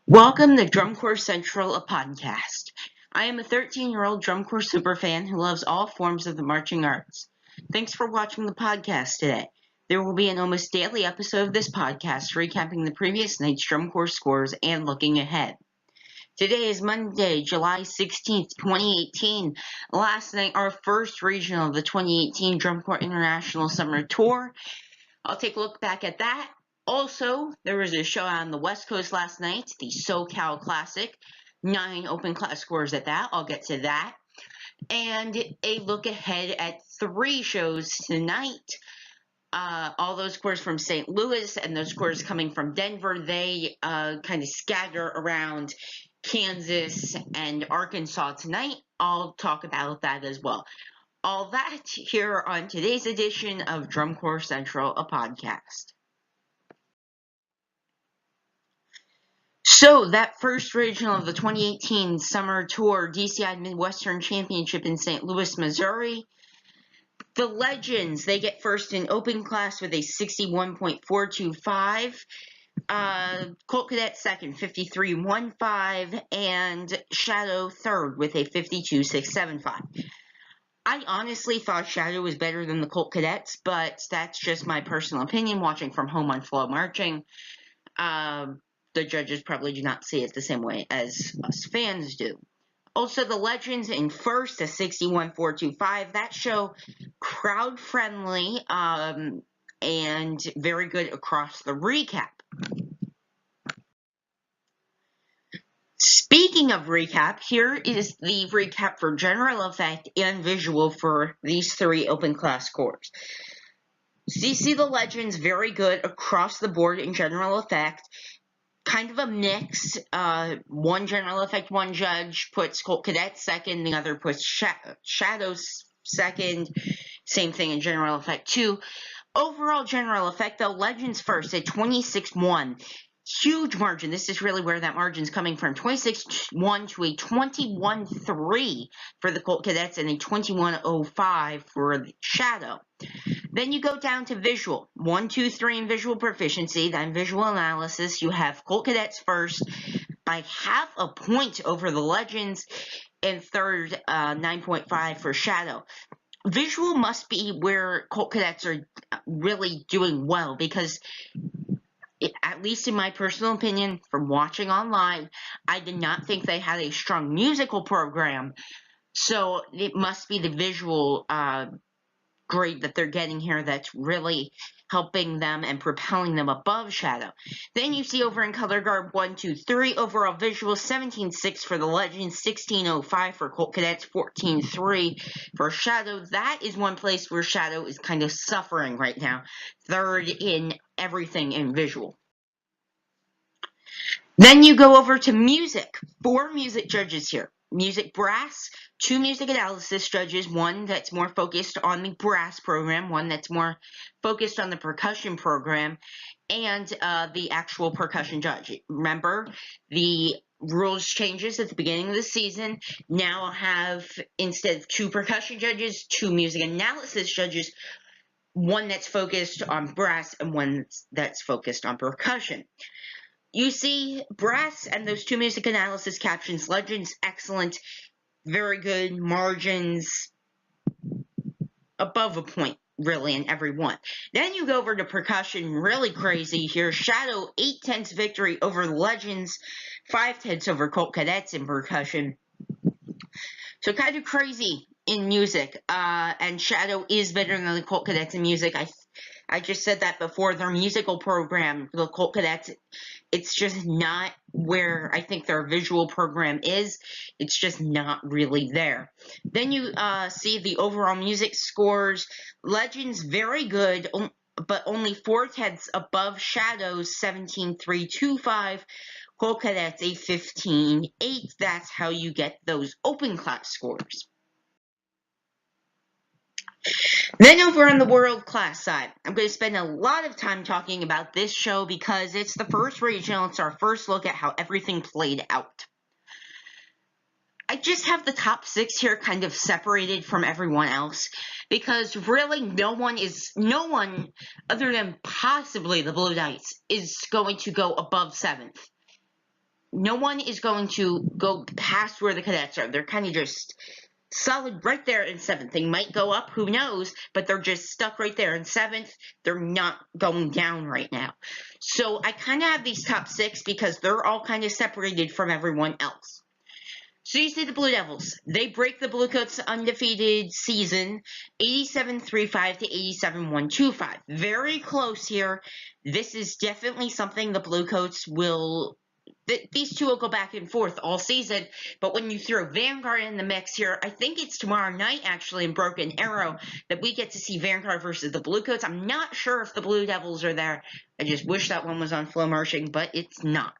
Welcome to Drum Corps Central, a podcast. I am a 13-year-old drum corps superfan who loves all forms of the marching arts. Thanks for watching the podcast today. There will be an almost daily episode of this podcast recapping the previous night's drum corps scores and looking ahead. Today is Monday, July 16th, 2018. Last night, our first regional of the 2018 Drum Corps International Summer Tour. I'll take a look back at that. Also, there was a show on the West Coast last night, the SoCal Classic. 9 open class scores at that. I'll get to that. And a look ahead at 3 shows tonight. All those scores from St. Louis and those scores coming from Denver, they kind of scatter around Kansas and Arkansas tonight. I'll talk about that as well. All that here on today's edition of Drum Corps Central, a podcast. So, that first regional of the 2018 Summer Tour DCI Midwestern Championship in St. Louis, Missouri. The Legends, they get first in open class with a 61.425. Colt Cadet second, 53.15, and Shadow third with a 52.675. I honestly thought Shadow was better than the Colt Cadets, but that's just my personal opinion watching from home on Flow Marching. The judges probably do not see it the same way as us fans do. Also, the Legends in first, a 61.425. That show, crowd-friendly and very good across the recap. Speaking of recap, here is the recap for general effect and visual for these 3 open class scores. So you see the Legends very good across the board in general effect. Kind of a mix. One general effect, one judge puts Colt Cadet second, the other puts Shadows second. Same thing in general effect too. Overall general effect, though, Legends first at 26-1. Huge margin. This is really where that margin's coming from. 26-1 to a 21-3 for the Colt Cadets and a 21-05 for the Shadow. Then you go down to visual. 1, 2, 3 in visual proficiency. Then visual analysis. You have Colt Cadets first by half a point over the Legends, and third, 9.5 for Shadow. Visual must be where Colt Cadets are really doing well because at least in my personal opinion, from watching online, I did not think they had a strong musical program. So it must be the visual grade that they're getting here that's really helping them and propelling them above Shadow. Then you see over in color guard 1, 2, 3. Overall visual 17.6 for the Legends, 16.05 for Colt Cadets, 14.3 for Shadow. That is one place where Shadow is kind of suffering right now. Third in everything in visual. Then you go over to music. 4 music judges here. Music brass, 2 music analysis judges, one that's more focused on the brass program, one that's more focused on the percussion program, and the actual percussion judge. Remember, the rules changes at the beginning of the season. Now I'll have, instead of 2 percussion judges, 2 music analysis judges, one that's focused on brass and one that's focused on percussion. You see brass and those 2 music analysis captions. Legends, excellent, very good, margins above a point, really, in every one. Then you go over to percussion, really crazy here. Shadow, 8/10 victory over the Legends, 5/10 over Colt Cadets in percussion. So kind of crazy in music, and Shadow is better than the Colt Cadets in music. I just said that before. Their musical program, the Colt Cadets, it's just not where I think their visual program is. It's just not really there. Then you see the overall music scores. Legends, very good, but only 4/10 above Shadows, 17.325. Colt Cadets, a 15.8. That's how you get those open class scores. Then over on the world class side, I'm going to spend a lot of time talking about this show because it's the first regional. It's our first look at how everything played out. I just have the top 6 here kind of separated from everyone else because really no one other than possibly the Blue Knights is going to go above 7th. no one is going to go past where the Cadets are. They're kind of just solid right there in 7th. They might go up, who knows, but they're just stuck right there in 7th. They're not going down right now. So I kind of have these top 6 because they're all kind of separated from everyone else. So you see the Blue Devils. They break the Bluecoats' undefeated season, 87-35 to 87-125. Very close here. This is definitely something the Bluecoats will... These two will go back and forth all season, but when you throw Vanguard in the mix here, I think it's tomorrow night, actually, in Broken Arrow, that we get to see Vanguard versus the Bluecoats. I'm not sure if the Blue Devils are there. I just wish that one was on Flow Marching, but it's not.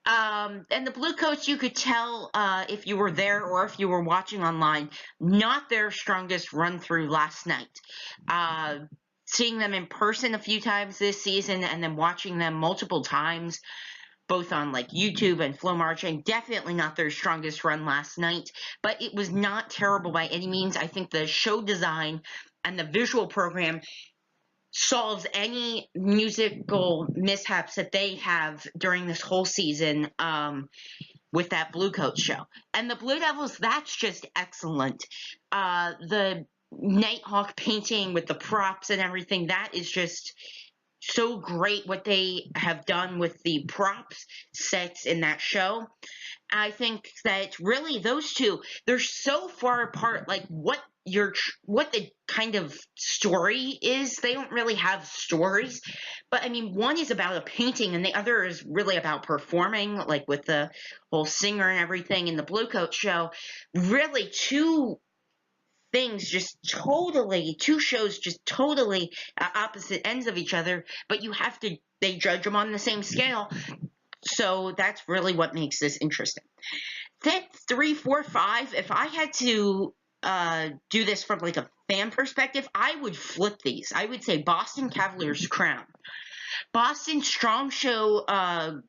And the Bluecoats, you could tell if you were there or if you were watching online, not their strongest run-through last night. Seeing them in person a few times this season and then watching them multiple times, both on like YouTube and Flow Marching, definitely not their strongest run last night, but it was not terrible by any means. I think the show design and the visual program solves any musical mishaps that they have during this whole season with that Bluecoat show. And the Blue Devils, that's just excellent. The Nighthawk painting with the props and everything, that is just so great what they have done with the props sets in that show. I think that really those two, they're so far apart, like what the kind of story is. They don't really have stories, but I mean, one is about a painting and the other is really about performing, like with the whole singer and everything in the Bluecoat show. Really two shows just totally opposite ends of each other, but they judge them on the same scale. So that's really what makes this interesting. Then 3, 4, 5, if I had to do this from like a fan perspective, I would flip these. I would say Boston Cavaliers Crown. Boston Strong Show,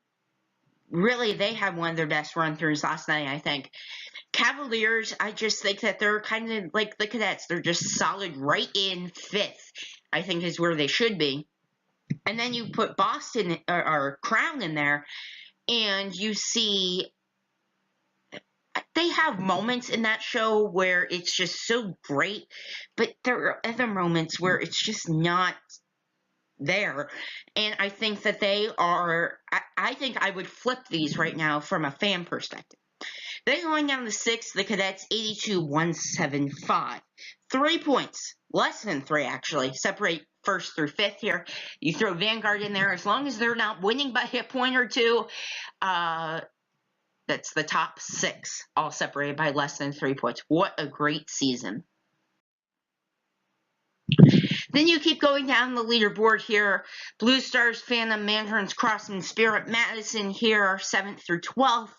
really, they had one of their best run-throughs last night, I think. Cavaliers, I just think that they're kind of like the Cadets. They're just solid right in 5th, I think is where they should be. And then you put Boston or Crown in there, and you see they have moments in that show where it's just so great, but there are other moments where it's just not there. And I think that they are, I think I would flip these right now from a fan perspective. Then going down to 6, the Cadets, 82-175. 3 points, less than 3 actually, separate 1st through 5th here. You throw Vanguard in there, as long as they're not winning by a point or two, that's the top 6, all separated by less than 3 points. What a great season. Then you keep going down the leaderboard here. Blue Stars, Phantom, Mandarins, Crossman, Spirit, Madison here, 7th through 12th.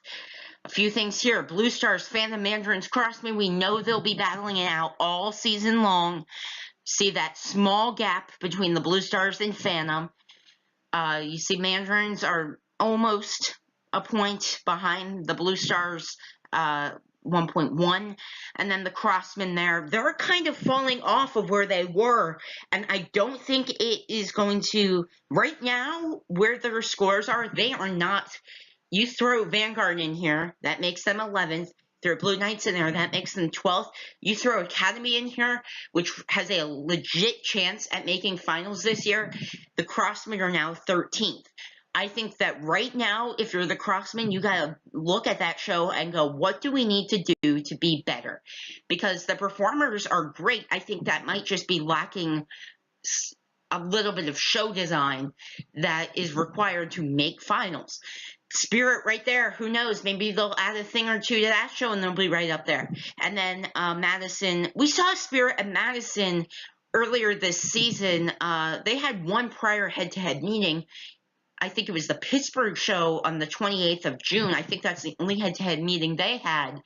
A few things here. Blue Stars, Phantom, Mandarins, Crossman, we know they'll be battling it out all season long. See that small gap between the Blue Stars and Phantom. You see Mandarins are almost a point behind the Blue Stars, 1.1, and then the Crossmen there, they're kind of falling off of where they were, and I don't think it is going to, right now, where their scores are, they are not. You throw Vanguard in here, that makes them 11th. Throw Blue Knights in there, that makes them 12th. You throw Academy in here, which has a legit chance at making finals this year. The Crossmen are now 13th. I think that right now, if you're the Crossmen, you got to look at that show and go, what do we need to do to be better? Because the performers are great. I think that might just be lacking a little bit of show design that is required to make finals. Spirit right there, who knows, maybe they'll add a thing or two to that show and they'll be right up there. And then Madison, we saw Spirit and Madison earlier this season. They had one prior head-to-head meeting. I think it was the Pittsburgh show on the 28th of June. I think that's the only head-to-head meeting they had.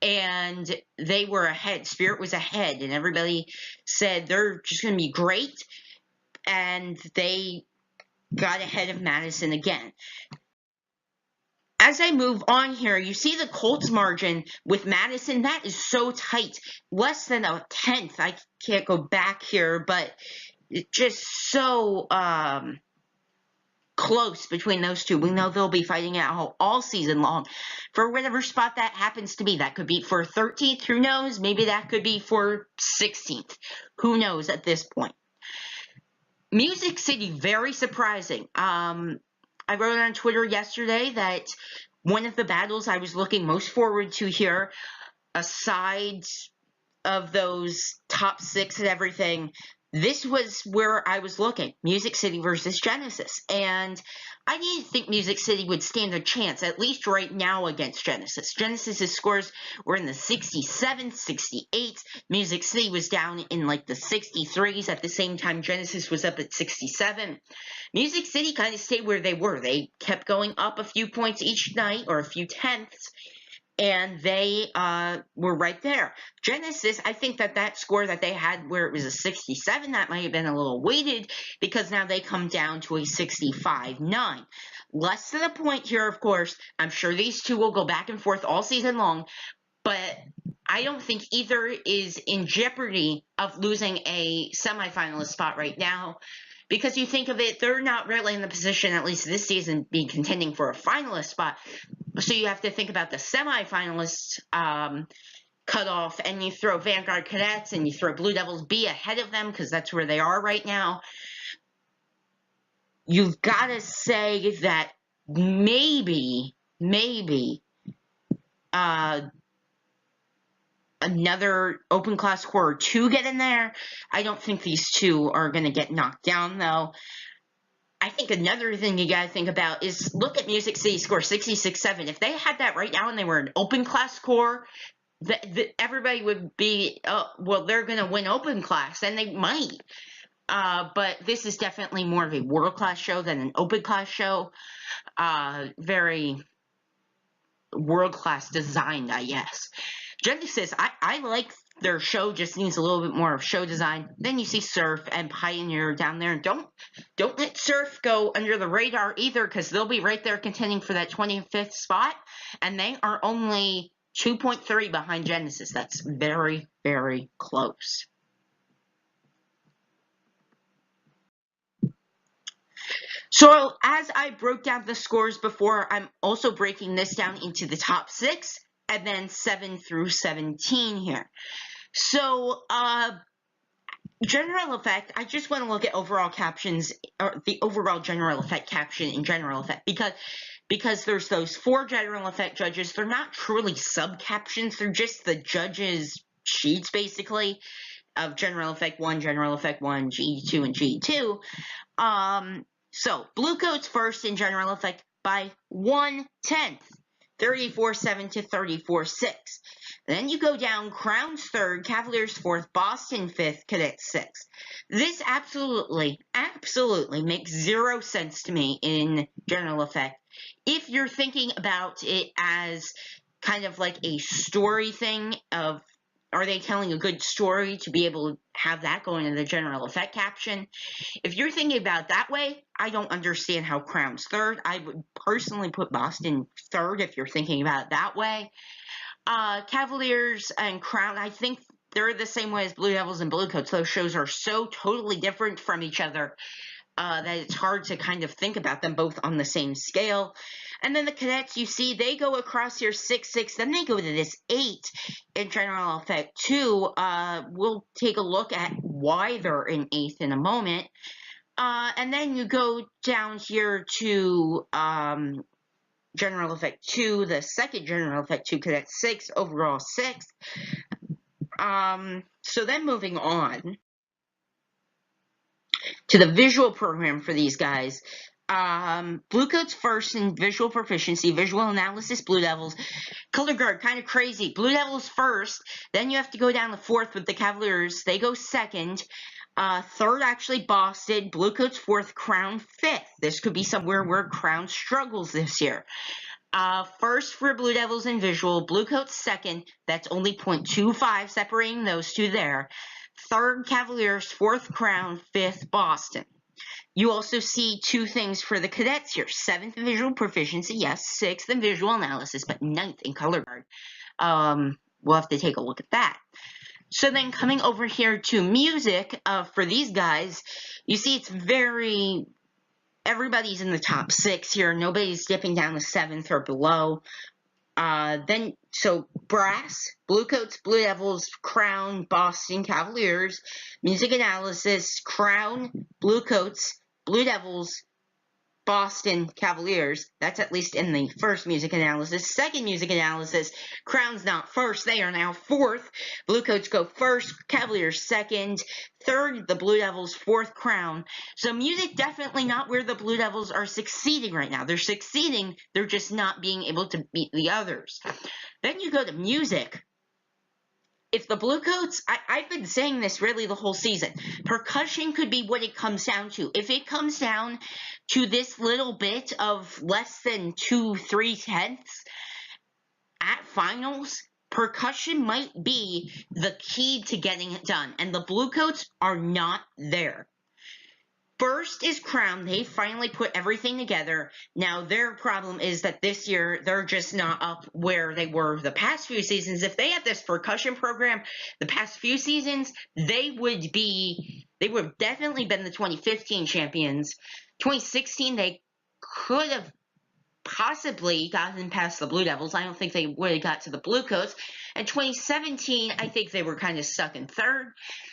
And they were ahead. Spirit was ahead, and everybody said they're just going to be great. And they got ahead of Madison again. As I move on here, you see the Colts margin with Madison. That is so tight. Less than a tenth. I can't go back here, but it's just so close between those two. We know they'll be fighting it out all season long for whatever spot that happens to be. That could be for 13th, who knows? Maybe that could be for 16th. Who knows at this point? Music City, very surprising. I wrote on Twitter yesterday that one of the battles I was looking most forward to here, aside of those top 6 and everything, this was where I was looking. Music City versus Genesis. And I didn't think Music City would stand a chance, at least right now, against Genesis. Genesis's scores were in the 67s, 68s. Music City was down in like the 63s. At the same time, Genesis was up at 67. Music City kind of stayed where they were. They kept going up a few points each night, or a few tenths, and they were right there. Genesis, I think that score that they had where it was a 67, that might have been a little weighted, because now they come down to a 65-9. Less than a point here, of course. I'm sure these two will go back and forth all season long, but I don't think either is in jeopardy of losing a semifinalist spot right now. Because you think of it, they're not really in the position, at least this season, be contending for a finalist spot. So you have to think about the semifinalists cutoff, and you throw Vanguard Cadets and you throw Blue Devils B ahead of them because that's where they are right now. You've got to say that maybe another open class score or two get in there. I don't think these two are going to get knocked down, though. I think another thing you got to think about is look at Music City score 66-7. If they had that right now and they were an open class score, everybody would be, well, they're going to win open class, and they might. But this is definitely more of a world class show than an open class show. Very world class designed, I guess. Genesis, I like their show, just needs a little bit more of show design. Then you see Surf and Pioneer down there. Don't let Surf go under the radar either, because they'll be right there contending for that 25th spot, and they are only 2.3 behind Genesis. That's very, very close. So as I broke down the scores before, I'm also breaking this down into the top 6 and then 7 through 17 here. So, general effect, I just want to look at overall captions, or the overall general effect caption in general effect, because there's those 4 general effect judges. They're not truly sub-captions, they're just the judges' sheets, basically, of general effect 1, general effect 1, GE2, and GE2. So, Bluecoats first in general effect by 1/10. 34-7 to 34-6. Then you go down, Crowns 3rd, Cavaliers 4th, Boston 5th, Cadets 6th. This absolutely makes 0 sense to me in general effect. If you're thinking about it as kind of like a story thing of, are they telling a good story to be able to have that go into the general effect caption? If you're thinking about it that way, I don't understand how Crown's 3rd. I would personally put Boston 3rd if you're thinking about it that way. Cavaliers and Crown, I think they're the same way as Blue Devils and Bluecoats. Those shows are so totally different from each other that it's hard to kind of think about them both on the same scale. And then the Cadets, you see, they go across here 6-6, then they go to this 8 in general effect 2. We'll take a look at why they're in 8th in a moment. And then you go down here to general effect 2, the second general effect 2, Cadets 6, overall 6th. So then moving on to the visual program for these guys. Bluecoats first in visual proficiency, visual analysis, Blue Devils. Color guard, kind of crazy. Blue Devils first, then you have to go down to 4th with the Cavaliers. They go 2nd. 3rd, actually, Boston. Bluecoats 4th, Crown 5th. This could be somewhere where Crown struggles this year. First for Blue Devils in visual, Bluecoats 2nd. That's only 0.25 separating those two there. 3rd, Cavaliers. 4th, Crown. 5th, Boston. You also see 2 things for the Cadets here. 7th in visual proficiency, yes. 6th in visual analysis, but 9th in color guard. We'll have to take a look at that. So then coming over here to music, for these guys, you see it's very everybody's in the top 6 here. Nobody's dipping down to 7th or below. So brass, Bluecoats, Blue Devils, Crown, Boston Cavaliers. Music analysis, Crown, Bluecoats, Blue Devils, Boston Cavaliers. That's at least in the first music analysis. Second music analysis, Crown's not first. They are now 4th. Bluecoats go first, Cavaliers second. Third, the Blue Devils, 4th, Crown. So music definitely not where the Blue Devils are succeeding right now. They're succeeding. They're just not being able to beat the others. Then you go to music. If the Bluecoats, I've been saying this really the whole season, percussion could be what it comes down to. If it comes down to this little bit of less than 2-3 tenths at finals, percussion might be the key to getting it done. And the Bluecoats are not there. First is Crown. They finally put everything together. Now, their problem is that this year, they're just not up where they were the past few seasons. If they had this percussion program the past few seasons, they would have definitely been the 2015 champions. 2016, they could have possibly gotten past the Blue Devils. I don't think they would have got to the Bluecoats. And 2017, I think they were kind of stuck in 3rd.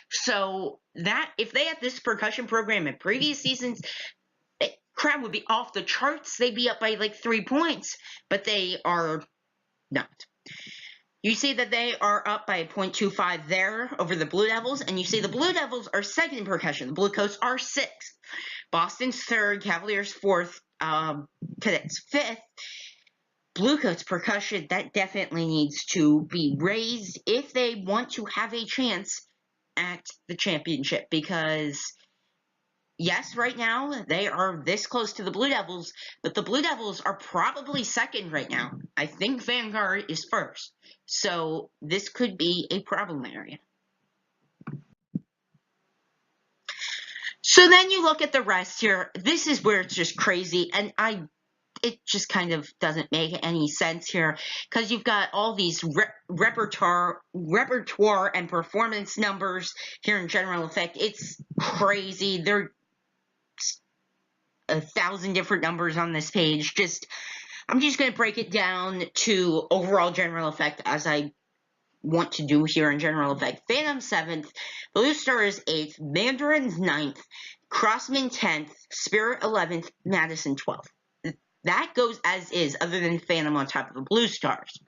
So that if they had this percussion program in previous seasons, Crown would be off the charts. They'd be up by like 3 points, but they are not. You see that they are up by 0.25 there over the Blue Devils, and you see the Blue Devils are second in percussion. The Bluecoats are 6th. Boston's 3rd, Cavaliers 4th, Cadets 5th. Bluecoats percussion, that definitely needs to be raised if they want to have a chance at the championship, because yes, right now they are this close to the Blue Devils, but the Blue Devils are probably second right now. I think Vanguard is first, so this could be a problem area. So then you look at the rest here. This is where it's just crazy, and it just kind of doesn't make any sense here, because you've got all these repertoire and performance numbers here in General Effect. It's crazy. There are 1,000 different numbers on this page. I'm just going to break it down to overall General Effect as I want to do here in General Effect. Phantom 7th, Blue Stars 8th, Mandarins 9th, Crossman 10th, Spirit 11th, Madison 12th. That goes as is, other than Phantom on top of the Blue Stars.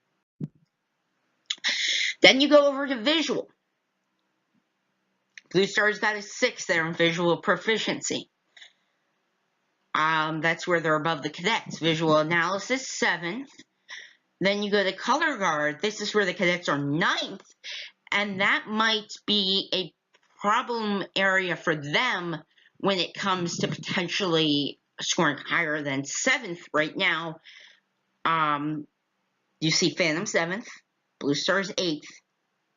Then you go over to Visual. Blue Stars got a 6 there in Visual Proficiency. That's where they're above the Cadets. Visual Analysis, 7th. Then you go to Color Guard. This is where the Cadets are 9th. And that might be a problem area for them when it comes to potentially scoring higher than 7th right now. You see Phantom 7th, Blue Stars 8th,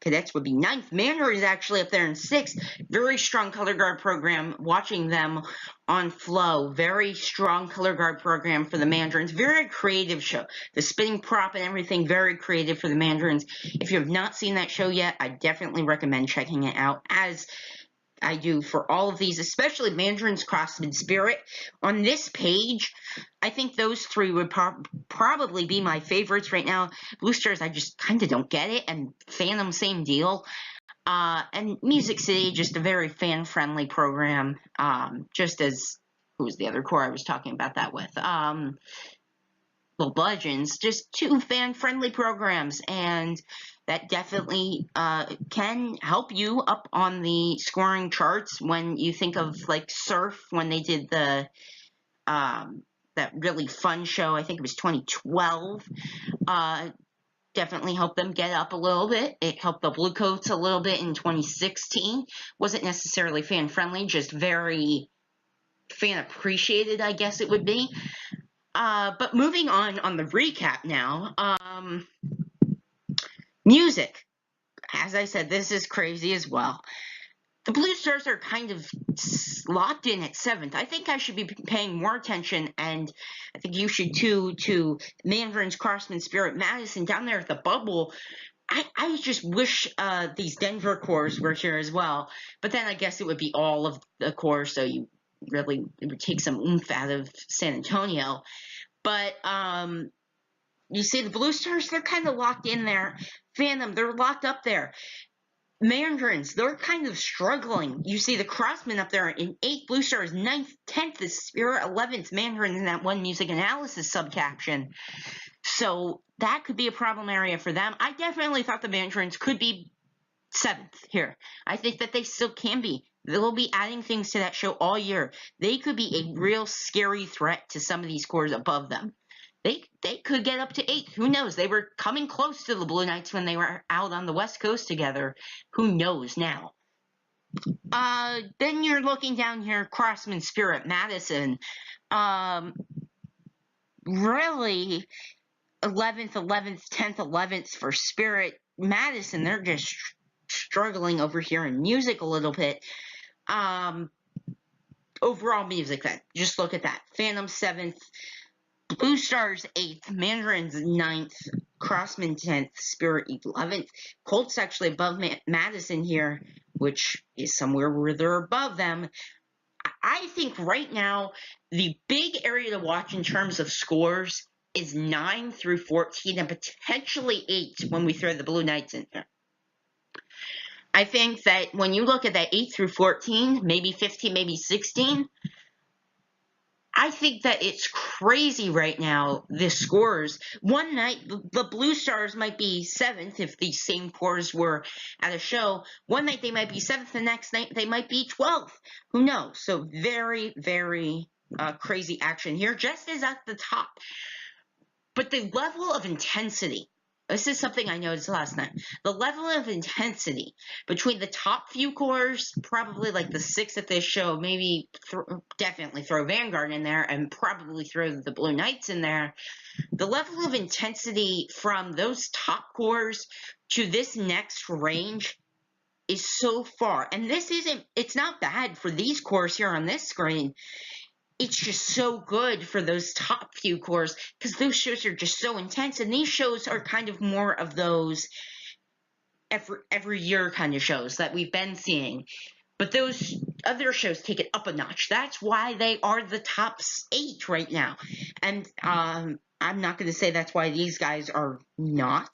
Cadets would be 9th. Mandarin is actually up there in 6th. Very strong color guard program. Watching them on Flow. Very strong color guard program for the Mandarins. Very creative show. The spinning prop and everything, very creative for the Mandarins. If you have not seen that show yet, I definitely recommend checking it out, as I do for all of these, especially Mandarin's Crossman Spirit. On this page, I think those 3 would probably be my favorites right now. Blue Stars, I just kind of don't get it, and Phantom, same deal. And Music City, just a very fan-friendly program, just as, who was the other core I was talking about that with? Well, Legends, just 2 fan-friendly programs, and that definitely can help you up on the scoring charts when you think of, like, Surf, when they did the that really fun show. I think it was 2012. Definitely helped them get up a little bit. It helped the Bluecoats a little bit in 2016. Wasn't necessarily fan-friendly, just very fan-appreciated, I guess it would be. But moving on the recap now. Music. As I said, this is crazy as well. The Blue Stars are kind of locked in at 7th. I think I should be paying more attention, and I think you should too, to Mandarin's Crossman Spirit Madison down there at the bubble. I just wish these Denver cores were here as well. But then I guess it would be all of the cores, so you really, it would take some oomph out of San Antonio. But you see the Blue Stars, they're kind of locked in there. Phantom, they're locked up there. Mandarins, they're kind of struggling. You see the Crossmen up there in 8th, Blue Stars 9th, 10th is Spirit, 11th Mandarin in that one music analysis subcaption. So that could be a problem area for them. I definitely thought the Mandarins could be 7th here. I think that they still can be. They'll be adding things to that show all year. They could be a real scary threat to some of these scores above them. They could get up to 8th. Who knows? They were coming close to the Blue Knights when they were out on the West Coast together. Who knows now? Then you're looking down here, Crossman, Spirit, Madison. Really, 11th, 10th, 11th for Spirit. Madison, they're just struggling over here in music a little bit. Overall music, then. Just look at that. Phantom 7th. Blue Stars 8th, Mandarins 9th, Crossman 10th, Spirit 11th. Colts actually above Madison here, which is somewhere where they're above them. I think right now the big area to watch in terms of scores is 9 through 14 and potentially 8 when we throw the Blue Knights in there. I think that when you look at that 8 through 14, maybe 15, maybe 16, I think that it's crazy right now, the scores. One night, the Blue Stars might be 7th if these same cores were at a show. One night they might be 7th, the next night they might be 12th. Who knows? So very, very crazy action here, just as at the top. But the level of intensity, this is something I noticed last night. The level of intensity between the top few cores, probably like the 6th at this show, maybe definitely throw Vanguard in there and probably throw the Blue Knights in there. The level of intensity from those top cores to this next range is so far. And it's not bad for these cores here on this screen. It's just so good for those top few cores because those shows are just so intense, and these shows are kind of more of those every year kind of shows that we've been seeing. But those other shows take it up a notch. That's why they are the top 8 right now. And I'm not going to say that's why these guys are not,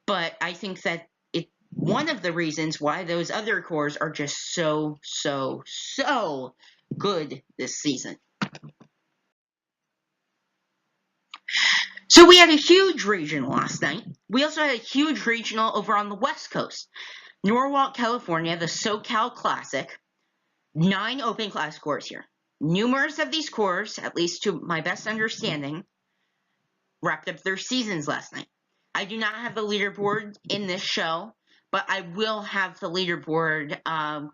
but I think that it's one of the reasons why those other cores are just so good this season. So we had a huge regional last night. We also had a huge regional over on the West Coast. Norwalk, California, the SoCal Classic. 9 open class cores here. Numerous of these cores, at least to my best understanding, wrapped up their seasons last night. I do not have the leaderboard in this show, but I will have the leaderboard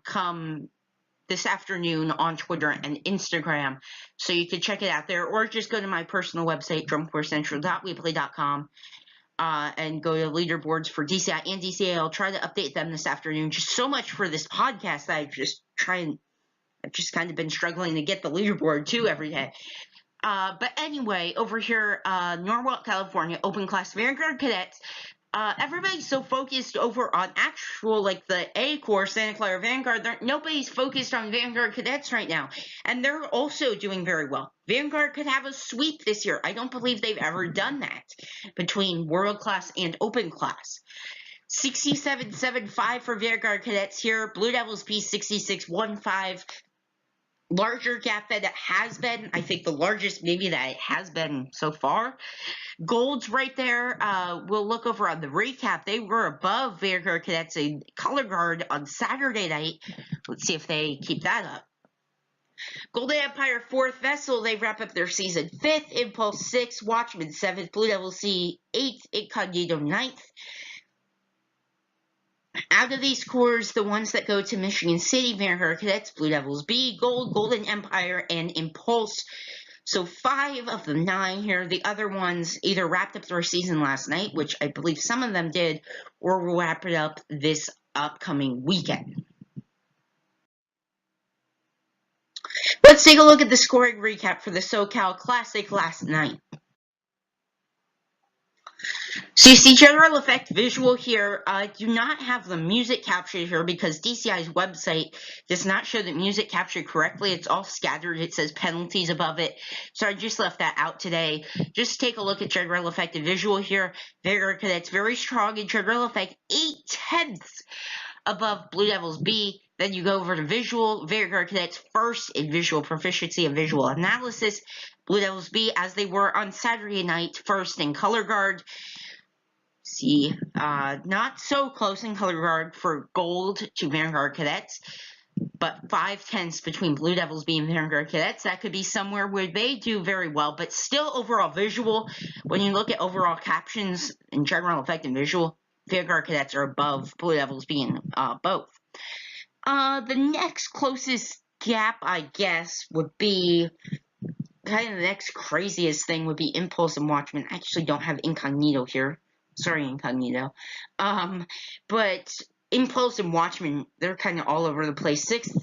come this afternoon on Twitter and Instagram, so you can check it out there, or just go to my personal website, drumcorcentral.weebly.com, and go to leaderboards for DCI and DCA. I'll try to update them this afternoon. Just so much for this podcast that I've just kind of been struggling to get the leaderboard too every day. But anyway, over here, Norwalk, California, open class Vanguard cadets. Everybody's so focused over on actual, like the A Corps, Santa Clara Vanguard. Nobody's focused on Vanguard cadets right now. And they're also doing very well. Vanguard could have a sweep this year. I don't believe they've ever done that between world class and open class. 67.75 for Vanguard cadets here. Blue Devils P 66.15. Larger gap that it has been. I think the largest maybe that it has been so far. Gold's right there. We'll look over on the recap. They were above Vanguard Cadets in Color Guard on Saturday night. Let's see if they keep that up. Golden Empire 4th Vessel, they wrap up their season 5th. Impulse 6th. Watchmen 7th. Blue Devil C 8th. Incognito 9th. Out of these cores, the ones that go to Michigan City, Vanguard Cadets, Blue Devils B, Gold, Golden Empire, and Impulse. So 5 of the 9 here. The other ones either wrapped up their season last night, which I believe some of them did, or will wrap it up this upcoming weekend. Let's take a look at the scoring recap for the SoCal Classic last night. So you see general effect visual here. I do not have the music captured here because DCI's website does not show the music captured correctly. It's all scattered. It says penalties above it. So I just left that out today. Just take a look at general effect visual here. Vanguard Cadets very strong in general effect, 8/10 above Blue Devils B. Then you go over to visual. Vanguard Cadets first in visual proficiency and visual analysis. Blue Devils B, as they were on Saturday night, first in color guard. See, not so close in color guard for gold to Vanguard Cadets, but 5/10 between Blue Devils B and Vanguard Cadets. That could be somewhere where they do very well, but still overall visual. When you look at overall captions and general effect and visual, Vanguard Cadets are above Blue Devils B in both. The next closest gap, I guess, would be kind of the next craziest thing would be Impulse and Watchmen. I actually don't have Incognito here. Sorry, Incognito. But Impulse and Watchmen, they're kind of all over the place. Sixth,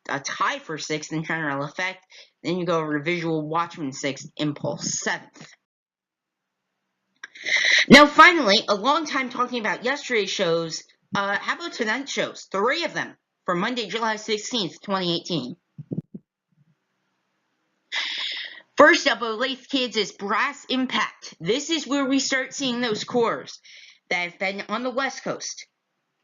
a tie for sixth in general effect. Then you go over to visual, Watchmen sixth, Impulse seventh. Now, finally, a long time talking about yesterday's shows. How about tonight's shows? 3 of them for Monday, July 16th, 2018. First up, Olathe, Kansas, Brass Impact. This is where we start seeing those corps that have been on the West Coast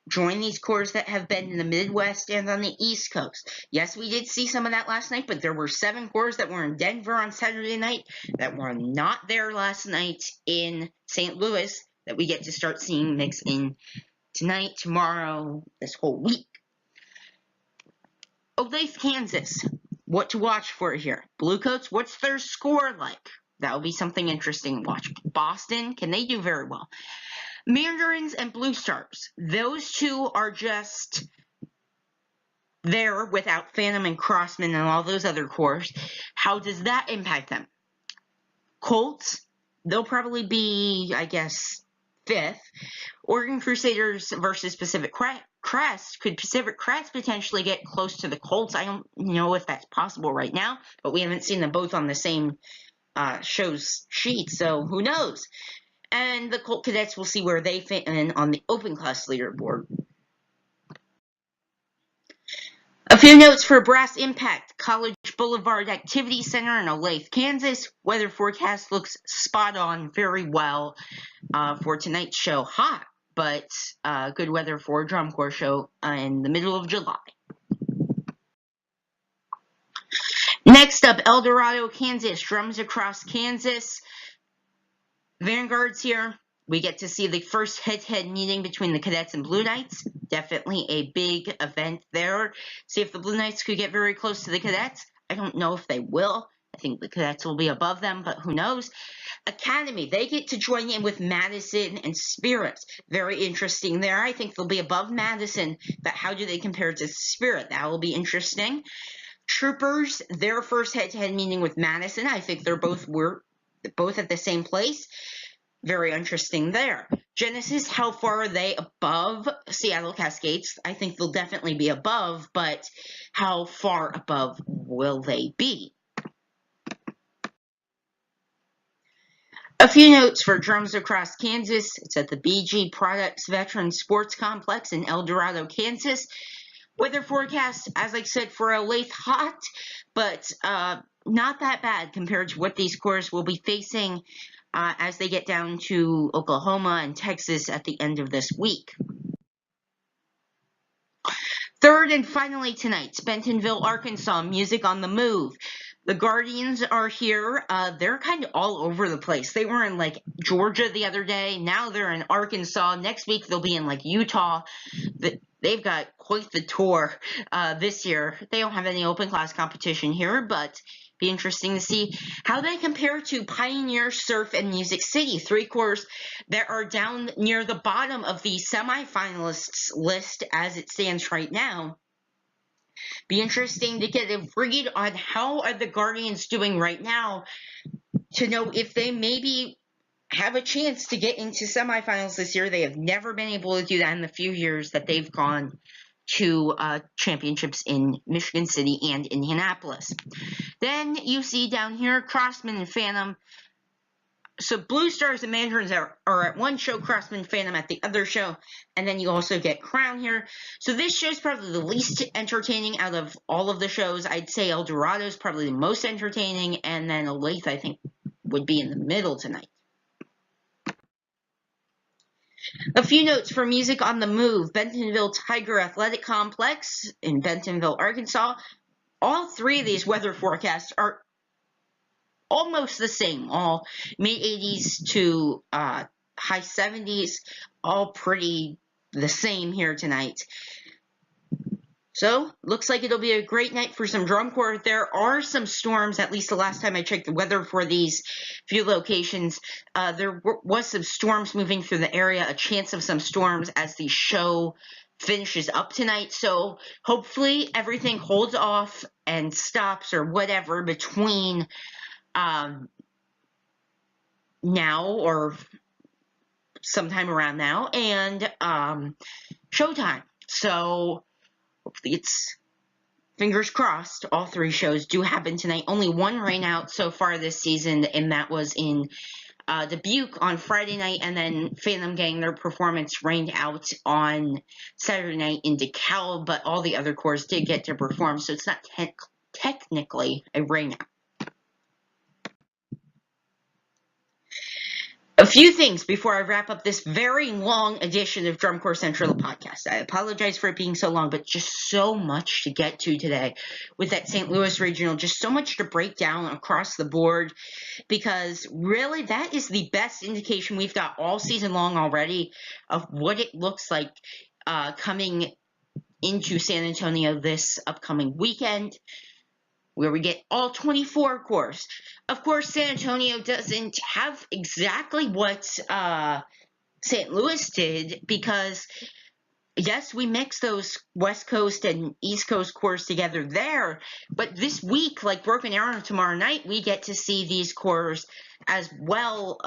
join these corps that have been in the Midwest and on the East Coast. Yes, we did see some of that last night, but there were 7 corps that were in Denver on Saturday night that were not there last night in St. Louis that we get to start seeing mix in tonight, tomorrow, this whole week. Olathe, Kansas. What to watch for here? Bluecoats, what's their score like? That'll be something interesting to watch. Boston, can they do very well? Mandarins and Blue Stars. Those two are just there without Phantom and Crossman and all those other corps. How does that impact them? Colts, they'll probably be, I guess, 5th. Oregon Crusaders versus Pacific Crest. Could Pacific Crest potentially get close to the Colts? I don't know if that's possible right now, but we haven't seen them both on the same show's sheet, so who knows? And the Colt Cadets will see where they fit in on the open class leaderboard. A few notes for Brass Impact. College Boulevard Activity Center in Olathe, Kansas. Weather forecast looks spot on, very well for tonight's show. Hot, but good weather for a drum corps show in the middle of July. Next up, El Dorado, Kansas. Drums Across Kansas. Vanguards here. We get to see the first head-to-head meeting between the Cadets and Blue Knights. Definitely a big event there. See if the Blue Knights could get very close to the Cadets. I don't know if they will. I think the Cadets will be above them, but who knows? Academy, they get to join in with Madison and Spirit. Very interesting there. I think they'll be above Madison, but how do they compare to Spirit? That will be interesting. Troopers, their first head-to-head meeting with Madison. I think they're both at the same place. Very interesting there. Genesis, how far are they above Seattle Cascades? I think they'll definitely be above, but how far above will they be? A few notes for Drums Across Kansas. It's at the BG Products Veteran Sports Complex in El Dorado, Kansas. Weather forecast, as I said, for Olathe, hot, but not that bad compared to what these corps will be facing as they get down to Oklahoma and Texas at the end of this week. Third and finally tonight, Bentonville, Arkansas, Music on the Move. The Guardians are here. They're kind of all over the place. They were in like Georgia the other day. Now they're in Arkansas. Next week they'll be in like Utah. They've got quite the tour this year. They don't have any open class competition here, but be interesting to see how they compare to Pioneer, Surf, and Music City, 3 corps that are down near the bottom of the semifinalists list as it stands right now. Be interesting to get a read on how are the Guardians doing right now to know if they maybe have a chance to get into semifinals this year. They have never been able to do that in the few years that they've gone to championships in Michigan City and Indianapolis. Then you see down here Crossman and Phantom. So Blue Stars and Mandarins are at one show, Crossman Phantom at the other show, and then you also get Crown here. So this show's probably the least entertaining out of all of the shows. I'd say El Dorado is probably the most entertaining, and then Olathe, I think, would be in the middle tonight. A few notes for Music on the Move. Bentonville Tiger Athletic Complex in Bentonville, Arkansas. All three of these weather forecasts are almost the same, all mid-80s to high 70s, all pretty the same here tonight. So, looks like it'll be a great night for some drum corps. There are some storms, at least the last time I checked the weather for these few locations. There was some storms moving through the area, a chance of some storms as the show finishes up tonight. So, hopefully everything holds off and stops or whatever between now or sometime around now and showtime. So hopefully it's fingers crossed. All three shows do happen tonight. Only one rain out so far this season, and that was in Dubuque on Friday night, and then Phantom getting their performance rained out on Saturday night in DeKalb, but all the other corps did get to perform, so it's not technically a rain out. A few things before I wrap up this very long edition of Drum Corps Central, the podcast. I apologize for it being so long, but just so much to get to today with that St. Louis Regional. Just so much to break down across the board, because really that is the best indication we've got all season long already of what it looks like coming into San Antonio this upcoming weekend, where we get all 24 corps. Of course, San Antonio doesn't have exactly what St. Louis did, because, yes, we mix those West Coast and East Coast corps together there, but this week, like Broken Arrow tomorrow night, we get to see these corps as well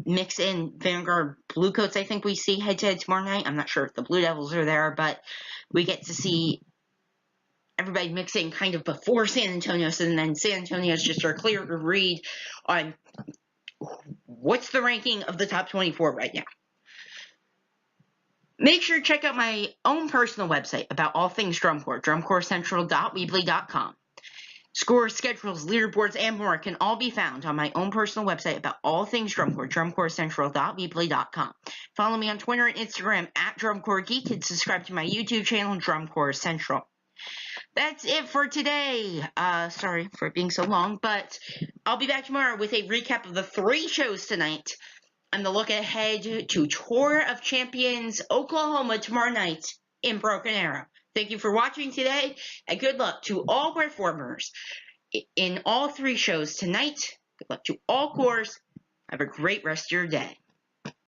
mix in. Vanguard Bluecoats, I think we see head-to-head tomorrow night. I'm not sure if the Blue Devils are there, but we get to see everybody mixing kind of before San Antonio, so then San Antonio is just our clear read on what's the ranking of the top 24 right now. Make sure to check out my own personal website about all things drum corps, drumcorpscentral.weebly.com. Scores, schedules, leaderboards, and more can all be found on my own personal website about all things drum corps, drumcorpscentral.weebly.com. Follow me on Twitter and Instagram at DrumCorpsGeek, and subscribe to my YouTube channel, Drum Corps Central. That's it for today. Sorry for it being so long, but I'll be back tomorrow with a recap of the 3 shows tonight and the look ahead to Tour of Champions Oklahoma tomorrow night in Broken Arrow. Thank you for watching today, and good luck to all performers in all 3 shows tonight. Good luck to all corps. Have a great rest of your day.